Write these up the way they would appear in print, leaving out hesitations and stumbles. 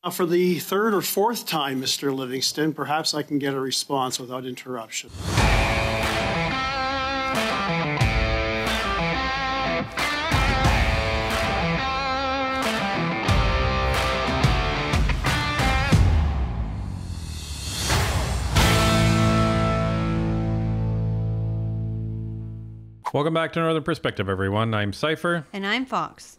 Now, for the third or fourth time, Mr. Livingston, perhaps I can get a response without interruption. Welcome back to Northern Perspective, everyone. I'm Cypher. And I'm Fox.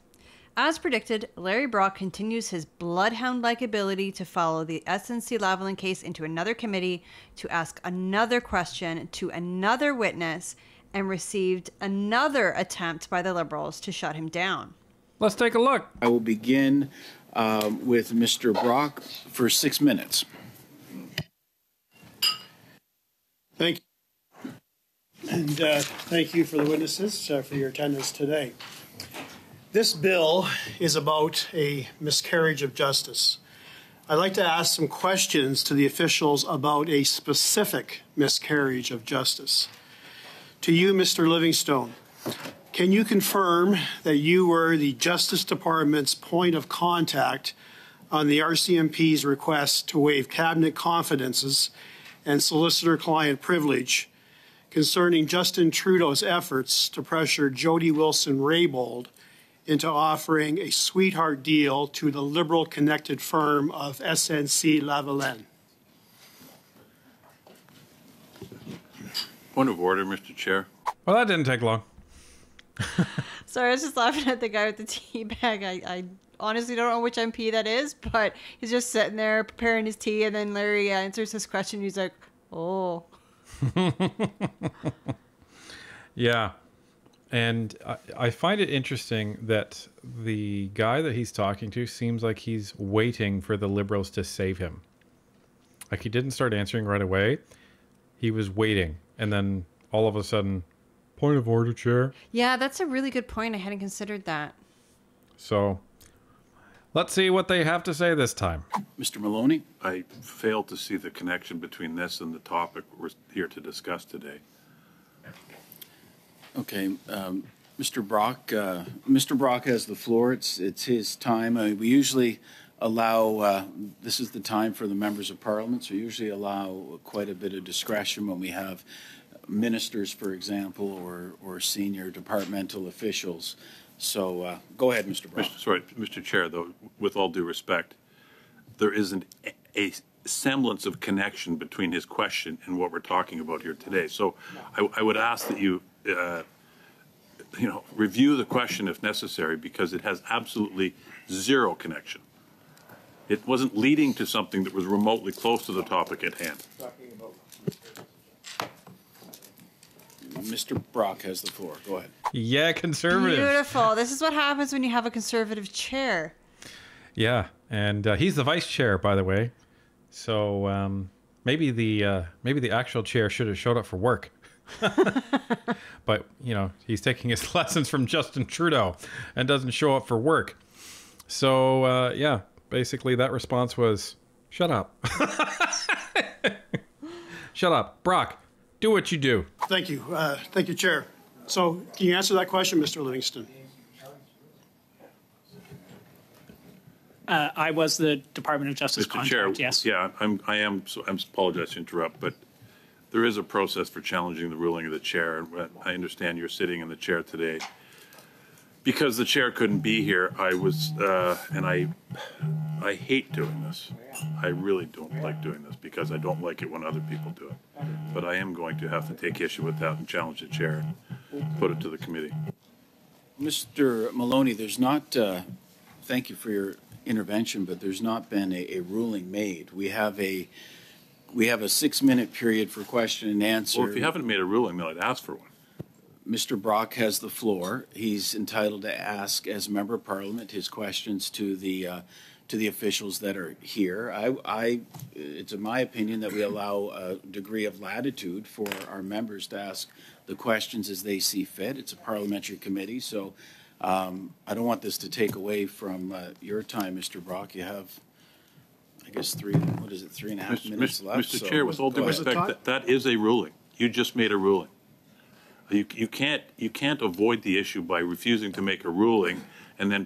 As predicted, Larry Brock continues his bloodhound-like ability to follow the SNC Lavalin case into another committee to ask another question to another witness and received another attempt by the Liberals to shut him down. Let's take a look. I will begin with Mr. Brock for 6 minutes. Thank you. And thank you for the witnesses for your attendance today. This bill is about a miscarriage of justice. I'd like to ask some questions to the officials about a specific miscarriage of justice. To you, Mr. Livingstone, can you confirm that you were the Justice Department's point of contact on the RCMP's request to waive cabinet confidences and solicitor-client privilege concerning Justin Trudeau's efforts to pressure Jody Wilson-Raybould into offering a sweetheart deal to the Liberal-connected firm of SNC Lavalin? Point of order, Mr. Chair. Well, that didn't take long. Sorry, I was just laughing at the guy with the tea bag. I honestly don't know which MP that is, but he's just sitting there preparing his tea, and then Larry answers his question. He's like, oh. Yeah. And I find it interesting that the guy that he's talking to seems like he's waiting for the Liberals to save him. Like, he didn't start answering right away. He was waiting. And then all of a sudden, point of order, Chair. Yeah, that's a really good point. I hadn't considered that. So let's see what they have to say this time. Mr. Maloney? I failed to see the connection between this and the topic we're here to discuss today. Okay, Mr. Brock has the floor. It's his time. We usually allow, this is the time for the members of Parliament, so we usually allow quite a bit of discretion when we have ministers, for example, or senior departmental officials. So go ahead, Mr. Brock. Mr. Chair, though, with all due respect, there isn't a semblance of connection between his question and what we're talking about here today. So I would ask that you review the question if necessary, because it has absolutely zero connection. It wasn't leading to something that was remotely close to the topic at hand. Mr. Brock has the floor. Go ahead. Yeah, conservative. Beautiful. This is what happens when you have a conservative chair. Yeah, and he's the vice chair, by the way. So maybe the actual chair should have showed up for work. But, he's taking his lessons from Justin Trudeau and doesn't show up for work. So, yeah, basically that response was, shut up. Shut up. Brock, do what you do. Thank you. Thank you, Chair. So can you answer that question, Mr. Livingston? I was the Department of Justice Mr. contact, Chair, yes. Yeah, I apologize to interrupt, but there is a process for challenging the ruling of the chair. And I understand you're sitting in the chair today. Because the chair couldn't be here, and I hate doing this. I really don't like doing this because I don't like it when other people do it. But I am going to have to take issue with that and challenge the chair and put it to the committee. Mr. Maloney, there's not, thank you for your intervention, but there's not been a ruling made. We have a 6-minute period for question and answer. Well, if you haven't made a ruling, then I'd ask for one. Mr. Brock has the floor. He's entitled to ask, as a member of Parliament, his questions to the officials that are here. It's in my opinion that we allow a degree of latitude for our members to ask the questions as they see fit. It's a parliamentary committee, so I don't want this to take away from your time, Mr. Brock. You have, I guess, 3.5 minutes left. Mr. Chair, with all due respect, that is a ruling. You just made a ruling. You can't avoid the issue by refusing to make a ruling and then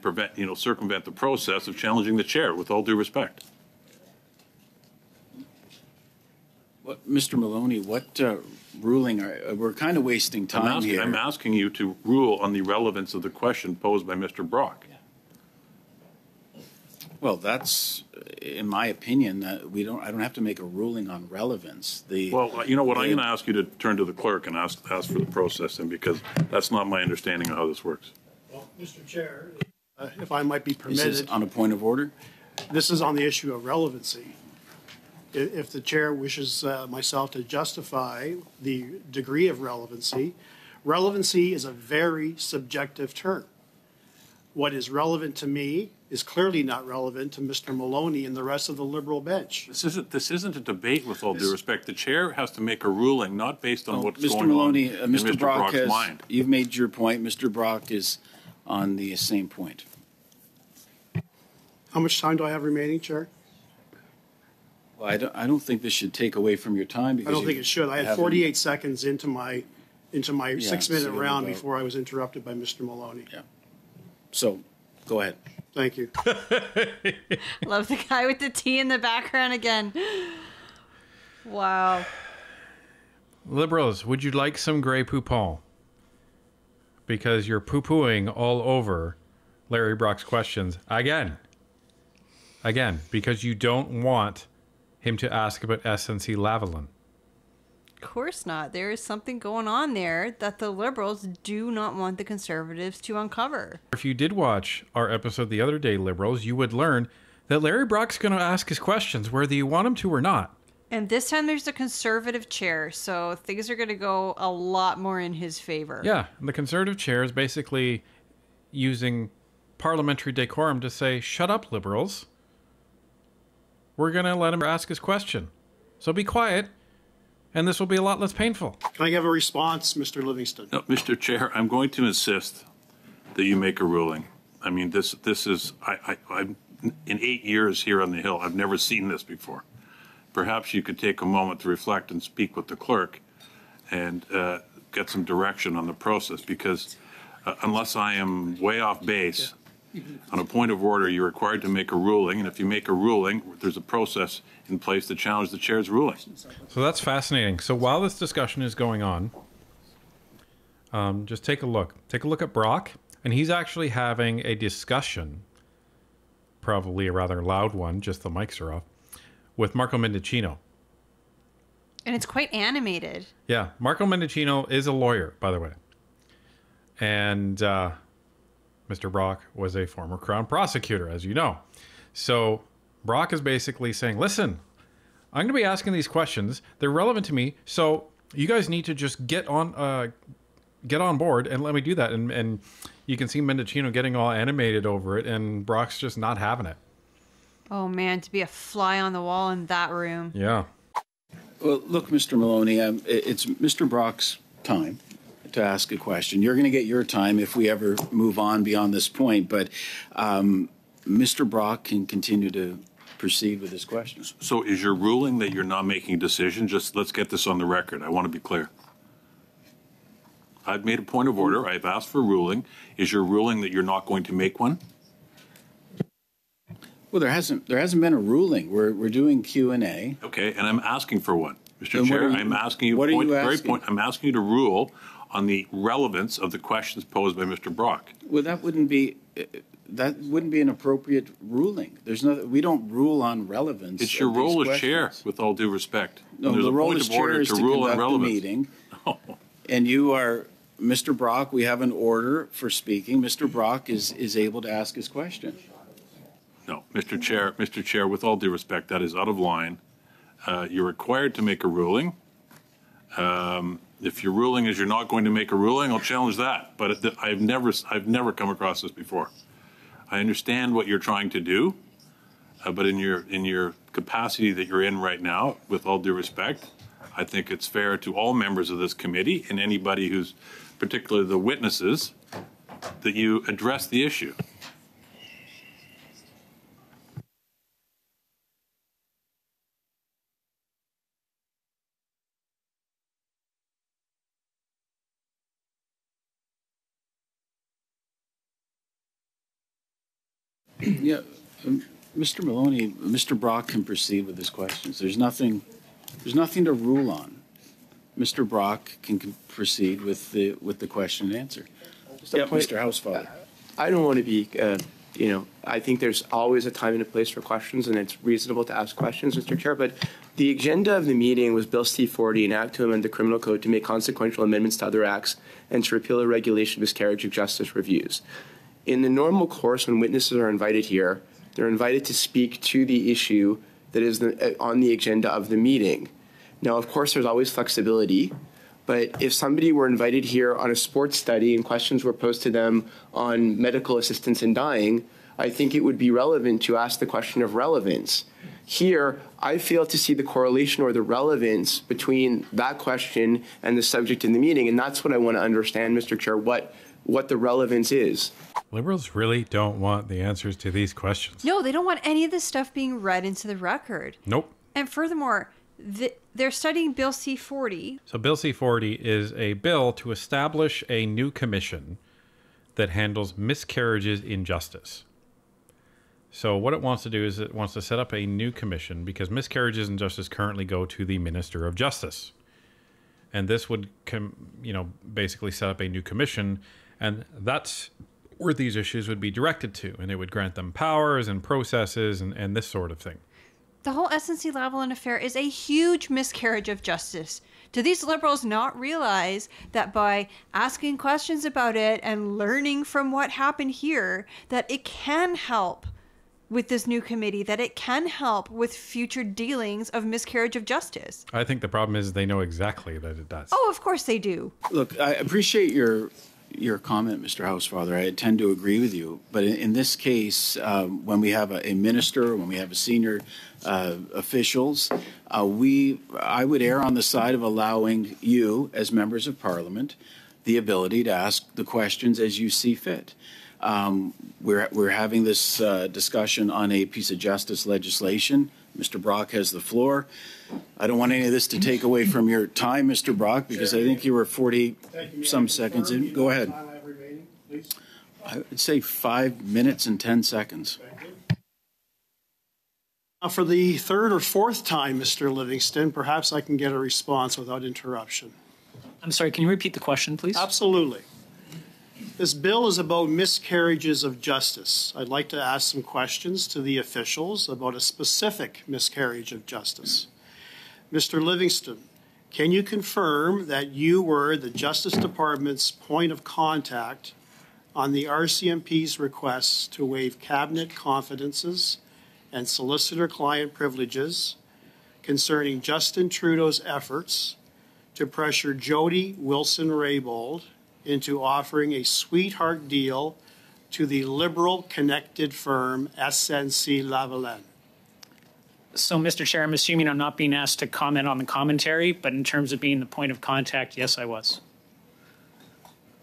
circumvent the process of challenging the chair, with all due respect. Mr. Maloney, what ruling we're kind of wasting time here. I'm asking you to rule on the relevance of the question posed by Mr. Brock. Well, that's, in my opinion, I don't have to make a ruling on relevance. Well, you know what? I'm going to ask you to turn to the clerk and ask for the process, and because that's not my understanding of how this works. Well, Mr. Chair, if I might be permitted. This is on a point of order? This is on the issue of relevancy. If the chair wishes myself to justify the degree of relevancy, relevancy is a very subjective term. What is relevant to me is clearly not relevant to Mr. Maloney and the rest of the Liberal bench. This isn't a debate, with all due respect. The chair has to make a ruling, not based on what's Mr. going Maloney, on in Mr. Brock's mind. You've made your point. Mr. Brock is on the same point. How much time do I have remaining, Chair? Well, I don't think this should take away from your time. Because I don't think it should. I had 48 seconds into my 6-minute round before I was interrupted by Mr. Maloney. Yeah. So, go ahead. Thank you. Love the guy with the tea in the background again. Wow. Liberals, would you like some Grey Poupon? Because you're poo-pooing all over Larry Brock's questions again. Again, because you don't want him to ask about SNC Lavalin. Of course not. There is something going on there that the Liberals do not want the Conservatives to uncover. If you did watch our episode the other day, Liberals, you would learn that Larry Brock's going to ask his questions whether you want him to or not. And this time there's a Conservative chair, so things are going to go a lot more in his favor. Yeah, and the Conservative chair is basically using parliamentary decorum to say, shut up, Liberals. We're going to let him ask his question. So be quiet, and this will be a lot less painful. Can I give a response, Mr. Livingston? No, Mr. Chair, I'm going to insist that you make a ruling. I mean, this is, I'm in 8 years here on the Hill, I've never seen this before. Perhaps you could take a moment to reflect and speak with the clerk and get some direction on the process, because unless I am way off base, on a point of order, you're required to make a ruling, and if you make a ruling, there's a process in place to challenge the chair's ruling. So that's fascinating. So while this discussion is going on, just take a look. Take a look at Brock, and he's actually having a discussion, probably a rather loud one, just the mics are off, with Marco Mendicino. And it's quite animated. Yeah, Marco Mendicino is a lawyer, by the way. And Mr. Brock was a former Crown prosecutor, as you know. So Brock is basically saying, listen, I'm going to be asking these questions. They're relevant to me. So you guys need to just get on board and let me do that. And you can see Mendicino getting all animated over it, and Brock's just not having it. Oh, man, to be a fly on the wall in that room. Yeah. Well, look, Mr. Maloney, it's Mr. Brock's time to ask a question. You're going to get your time if we ever move on beyond this point, but Mr. Brock can continue to proceed with his questions. So is your ruling that you're not making a decision? Just let's get this on the record. I want to be clear. I've made a point of order. I've asked for a ruling. Is your ruling that you're not going to make one? Well, there hasn't been a ruling. We're doing Q&A. Okay, and I'm asking for one, Mr. Chair. I'm asking you. What are you asking? I'm asking you to rule on the relevance of the questions posed by Mr. Brock. Well, that wouldn't be an appropriate ruling. We don't rule on relevance. It's your role as chair, with all due respect. No, the role as chair is to conduct the meeting. And you are, Mr. Brock, we have an order for speaking. Mr. Brock is able to ask his question. No, Mr. Chair, with all due respect, that is out of line. You're required to make a ruling. If your ruling is you're not going to make a ruling, I'll challenge that. But I've never come across this before. I understand what you're trying to do, but in your capacity that you're in right now, with all due respect, I think it's fair to all members of this committee and anybody who's, particularly the witnesses, that you address the issue. Yeah, Mr. Maloney, Mr. Brock can proceed with his questions. There's nothing to rule on. Mr. Brock can proceed with the question and answer. Mr. Housefather. I don't want to be, I think there's always a time and a place for questions, and it's reasonable to ask questions, Mr. Chair. But the agenda of the meeting was Bill C-40, an act to amend the criminal code to make consequential amendments to other acts and to repeal a regulation of miscarriage of justice reviews. In the normal course, when witnesses are invited here, they're invited to speak to the issue that is on the agenda of the meeting. Now, of course, there's always flexibility, but if somebody were invited here on a sports study and questions were posed to them on medical assistance in dying, I think it would be relevant to ask the question of relevance. Here, I fail to see the correlation or the relevance between that question and the subject in the meeting, and that's what I want to understand, Mr. Chair, what the relevance is. Liberals really don't want the answers to these questions. No, they don't want any of this stuff being read into the record. Nope. And furthermore, they're studying Bill C-40. So Bill C-40 is a bill to establish a new commission that handles miscarriages in justice. So what it wants to do is it wants to set up a new commission because miscarriages in justice currently go to the Minister of Justice. And this would, basically set up a new commission, and that's where these issues would be directed to, and it would grant them powers and processes and this sort of thing. The whole SNC Lavalin affair is a huge miscarriage of justice. Do these Liberals not realize that by asking questions about it and learning from what happened here, that it can help with this new committee, that it can help with future dealings of miscarriage of justice? I think the problem is they know exactly that it does. Oh, of course they do. Look, I appreciate your comment, Mr. Housefather. I tend to agree with you. But in this case, when we have a minister, when we have a senior officials, I would err on the side of allowing you, as members of Parliament, the ability to ask the questions as you see fit. We're having this discussion on a piece of justice legislation. Mr. Brock has the floor. I don't want any of this to take away from your time, Mr. Brock, because I think you were 40-some seconds in. Go ahead. I would say 5 minutes and 10 seconds. Now, for the third or fourth time, Mr. Livingston, perhaps I can get a response without interruption. I'm sorry, can you repeat the question, please? Absolutely. This bill is about miscarriages of justice. I'd like to ask some questions to the officials about a specific miscarriage of justice. Mr. Livingston, can you confirm that you were the Justice Department's point of contact on the RCMP's requests to waive cabinet confidences and solicitor-client privileges concerning Justin Trudeau's efforts to pressure Jody Wilson-Raybould into offering a sweetheart deal to the Liberal-connected firm SNC Lavalin? So, Mr. Chair, I'm assuming I'm not being asked to comment on the commentary, but in terms of being the point of contact, yes, I was.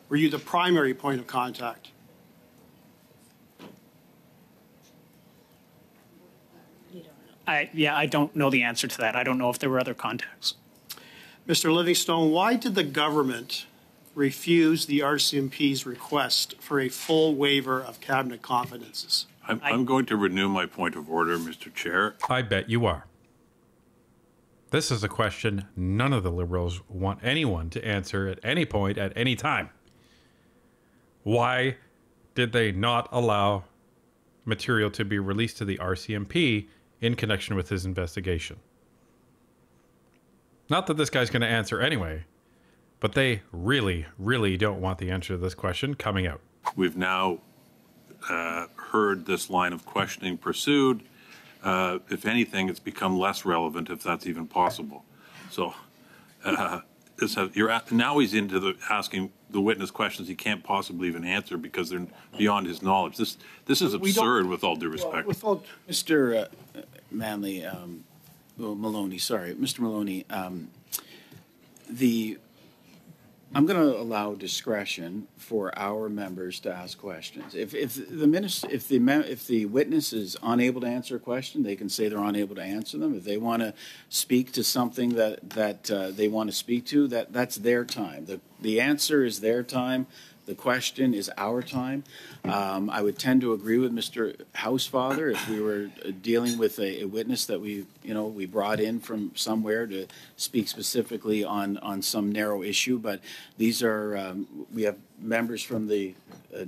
Were you the primary point of contact? I don't know the answer to that. I don't know if there were other contacts. Mr. Livingstone, why did the government refuse the RCMP's request for a full waiver of cabinet confidences? I'm going to renew my point of order, Mr. Chair. I bet you are. This is a question none of the Liberals want anyone to answer at any point, at any time. Why did they not allow material to be released to the RCMP in connection with his investigation? Not that this guy's going to answer anyway, but they really, really don't want the answer to this question coming out. We've now heard this line of questioning pursued. If anything, it's become less relevant, if that's even possible. So now he's into asking the witness questions he can't possibly even answer because they're beyond his knowledge. This is absurd, with all due respect. Without Mr. Manley, Maloney, sorry, Mr. Maloney, I'm going to allow discretion for our members to ask questions. If the witness is unable to answer a question, they can say they're unable to answer them. If they want to speak to something that they want to speak to, that's their time. The answer is their time. The question is our time. I would tend to agree with Mr. Housefather if we were dealing with a witness that we brought in from somewhere to speak specifically on some narrow issue. But these are, we have members from the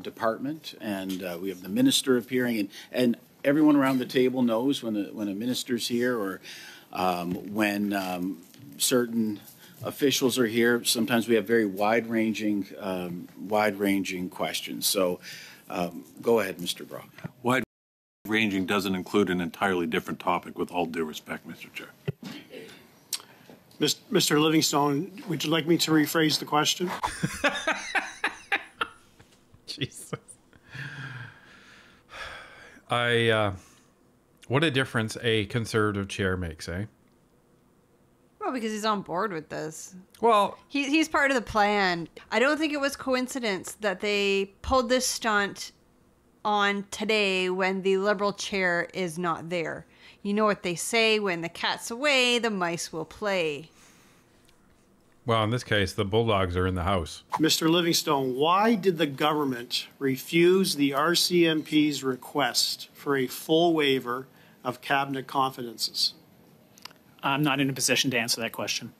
department, and we have the minister appearing, and everyone around the table knows when a minister's here, or when certain officials are here. Sometimes we have very wide-ranging questions. So, go ahead, Mr. Brock. Wide-ranging doesn't include an entirely different topic. With all due respect, Mr. Chair. Mr. Livingstone, would you like me to rephrase the question? Jesus. What a difference a Conservative chair makes, eh? Well, because he's on board with this. Well, He's part of the plan. I don't think it was coincidence that they pulled this stunt on today when the Liberal chair is not there. You know what they say, when the cat's away, the mice will play. well, in this case, the Bulldogs are in the house. Mr. Livingstone, why did the government refuse the RCMP's request for a full waiver of cabinet confidences? I'm not in a position to answer that question.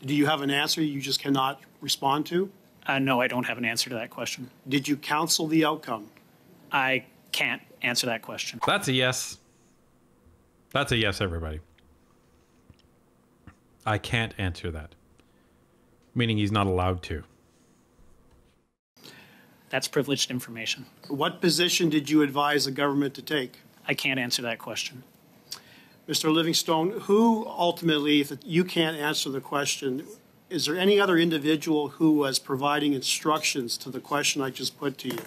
Do you have an answer you just cannot respond to? No, I don't have an answer to that question. Did you counsel the outcome? I can't answer that question. That's a yes. That's a yes, everybody. I can't answer that. Meaning he's not allowed to. That's privileged information. What position did you advise the government to take? I can't answer that question. Mr. Livingstone, who ultimately, if you can't answer the question, is there any other individual who was providing instructions to the question I just put to you?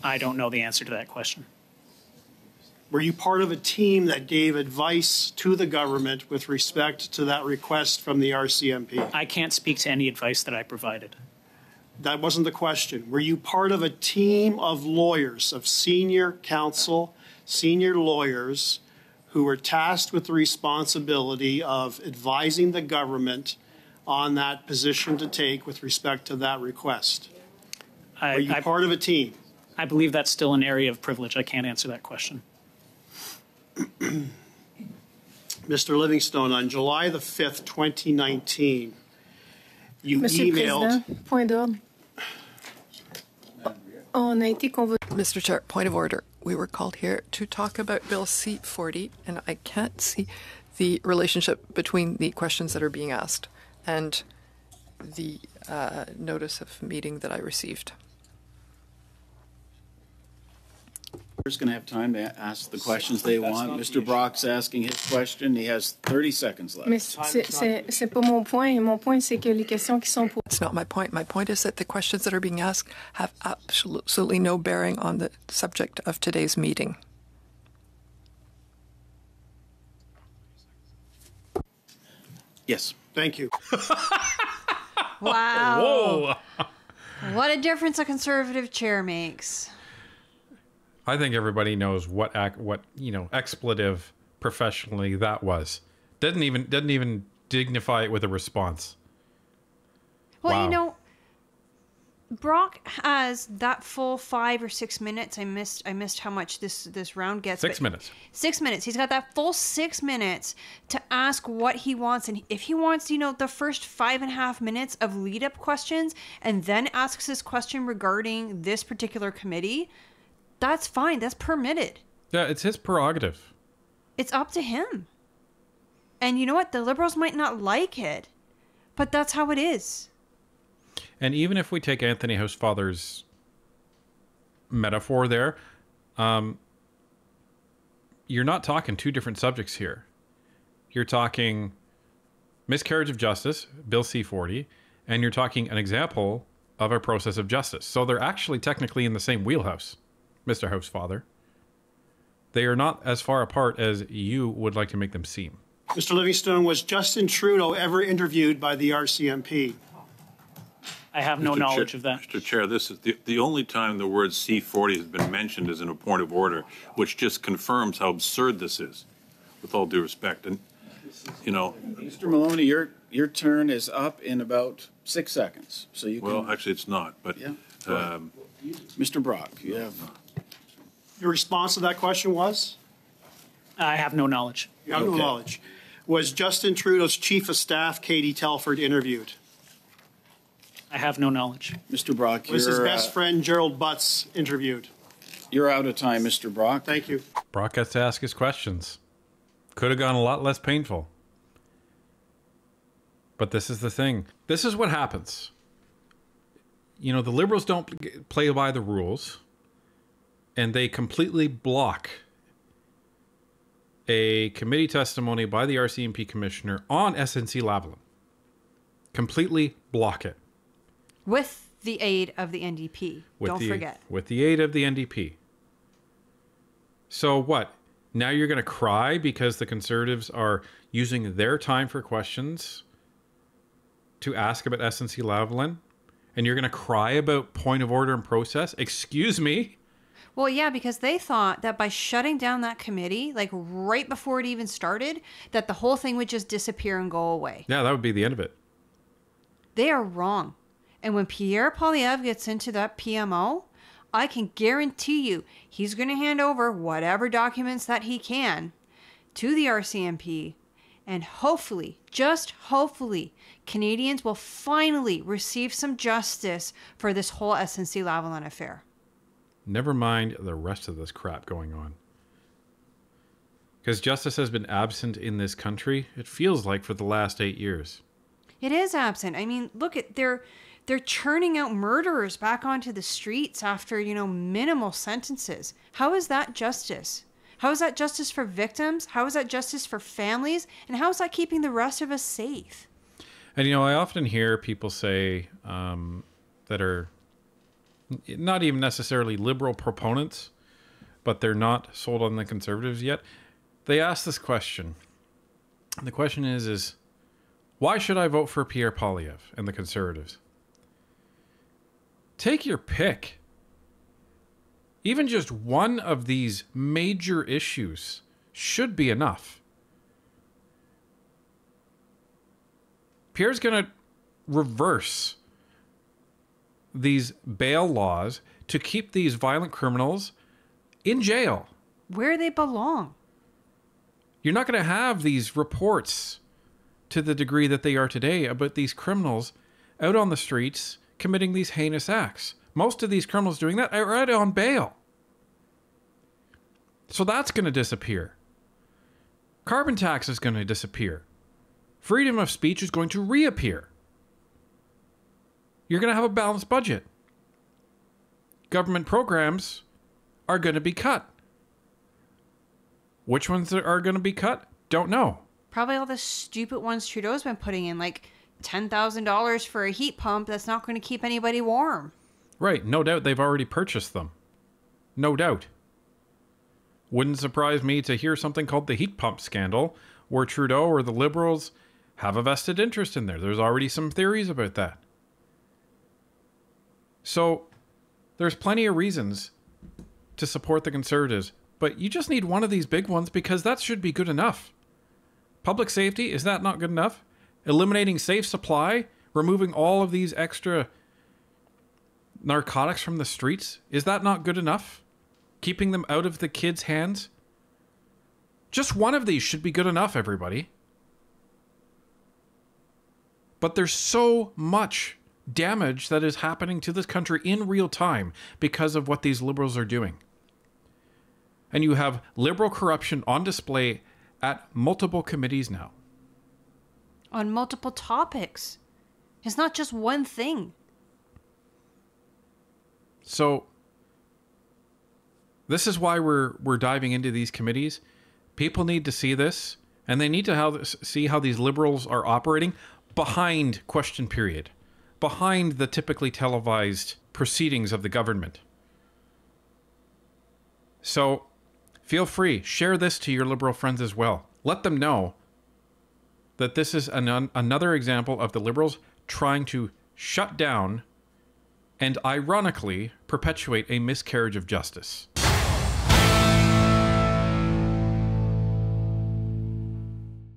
I don't know the answer to that question. Were you part of a team that gave advice to the government with respect to that request from the RCMP? I can't speak to any advice that I provided. That wasn't the question. Were you part of a team of lawyers, of senior counsel, senior lawyers, who were tasked with the responsibility of advising the government on that position to take with respect to that request? Were you part of a team? I believe that's still an area of privilege. I can't answer that question. Mr. Livingstone, on July the 5th, 2019, you Monsieur le emailed... Président, point d'ordre. On a été convoqué. Mr. Chair, point of order. We were called here to talk about Bill C-40, and I can't see the relationship between the questions that are being asked and the notice of meeting that I received. We're going to have time to ask the questions they want. Mr. Brock's asking his question. He has 30 seconds left. Mais c'est pas mon point. Mon point, c'est que les questions qui sont posées. It's not my point. My point is that the questions that are being asked have absolutely no bearing on the subject of today's meeting. Yes. Thank you. Wow. Whoa! What a difference a Conservative chair makes. I think everybody knows what expletive professionally that was. Doesn't even dignify it with a response. Well, Wow. you know, Brock has that full 5 or 6 minutes. I missed how much this round gets. 6 minutes. 6 minutes. He's got that full 6 minutes to ask what he wants, and if he wants, the first 5.5 minutes of lead-up questions, and then asks his question regarding this particular committee, that's fine. That's permitted. Yeah, it's his prerogative. It's up to him. And you know what? The Liberals might not like it, but that's how it is. And even if we take Anthony Housefather's metaphor there, you're not talking two different subjects here. You're talking miscarriage of justice, Bill C-40, and you're talking an example of a process of justice. So they're actually technically in the same wheelhouse, Mr. Housefather. They are not as far apart as you would like to make them seem. Mr. Livingstone, was Justin Trudeau ever interviewed by the RCMP? I have no knowledge of that. Mr. Chair, this is the only time the word C-40 has been mentioned is in a point of order, which just confirms how absurd this is, with all due respect. And, Mr. Maloney, your turn is up in about 6 seconds. So you can... Well, actually, it's not. But Yeah. Mr. Brock, you have. Your response to that question was? I have no knowledge. You have no knowledge. Was Justin Trudeau's Chief of Staff, Katie Telford, interviewed? I have no knowledge. Mr. Brock, Was his best friend, Gerald Butts, interviewed? You're out of time, Mr. Brock. Thank you. Brock gets to ask his questions. Could have gone a lot less painful. But this is the thing. This is what happens. You know, the Liberals don't play by the rules, and they completely block a committee testimony by the RCMP commissioner on SNC Lavalin. Completely block it. With the aid of the NDP. Don't forget. With the aid of the NDP. So what? Now you're going to cry because the Conservatives are using their time for questions to ask about SNC Lavalin? And you're going to cry about point of order and process? Excuse me? Well, yeah, because they thought that by shutting down that committee, like right before it even started, that the whole thing would just disappear and go away. Yeah, that would be the end of it. They are wrong. And when Pierre Poilievre gets into that PMO, I can guarantee you he's going to hand over whatever documents that he can to the RCMP. And hopefully, just hopefully, Canadians will finally receive some justice for this whole SNC Lavalin affair. Never mind the rest of this crap going on. Because justice has been absent in this country, it feels like, for the last 8 years. It is absent. I mean, look at they're churning out murderers back onto the streets after, minimal sentences. How is that justice? How is that justice for victims? How is that justice for families? And how is that keeping the rest of us safe? And, I often hear people say that are not even necessarily Liberal proponents, but they're not sold on the Conservatives yet. They ask this question. And the question is why should I vote for Pierre Poilievre and the Conservatives? Take your pick. Even just one of these major issues should be enough. Pierre's going to reverse these bail laws to keep these violent criminals in jail. Where they belong. You're not going to have these reports to the degree that they are today about these criminals out on the streets committing these heinous acts. Most of these criminals doing that are out on bail. So that's going to disappear. Carbon tax is going to disappear. Freedom of speech is going to reappear. You're going to have a balanced budget. Government programs are going to be cut. Which ones are going to be cut? Don't know. Probably all the stupid ones Trudeau's been putting in, like $10,000 for a heat pump that's not going to keep anybody warm. Right. No doubt they've already purchased them. No doubt. Wouldn't surprise me to hear something called the heat pump scandal, where Trudeau or the Liberals have a vested interest in there. There's already some theories about that. So there's plenty of reasons to support the Conservatives, but you just need one of these big ones because that should be good enough. Public safety, is that not good enough? Eliminating safe supply, removing all of these extra narcotics from the streets, is that not good enough? Keeping them out of the kids' hands? Just one of these should be good enough, everybody. But there's so much damage that is happening to this country in real time because of what these Liberals are doing. And you have Liberal corruption on display at multiple committees now. On multiple topics. It's not just one thing. So this is why we're diving into these committees. People need to see this, and they need to see how these Liberals are operating behind question period, behind the typically televised proceedings of the government. So feel free, share this to your Liberal friends as well. Let them know that this is another example of the Liberals trying to shut down and ironically perpetuate a miscarriage of justice.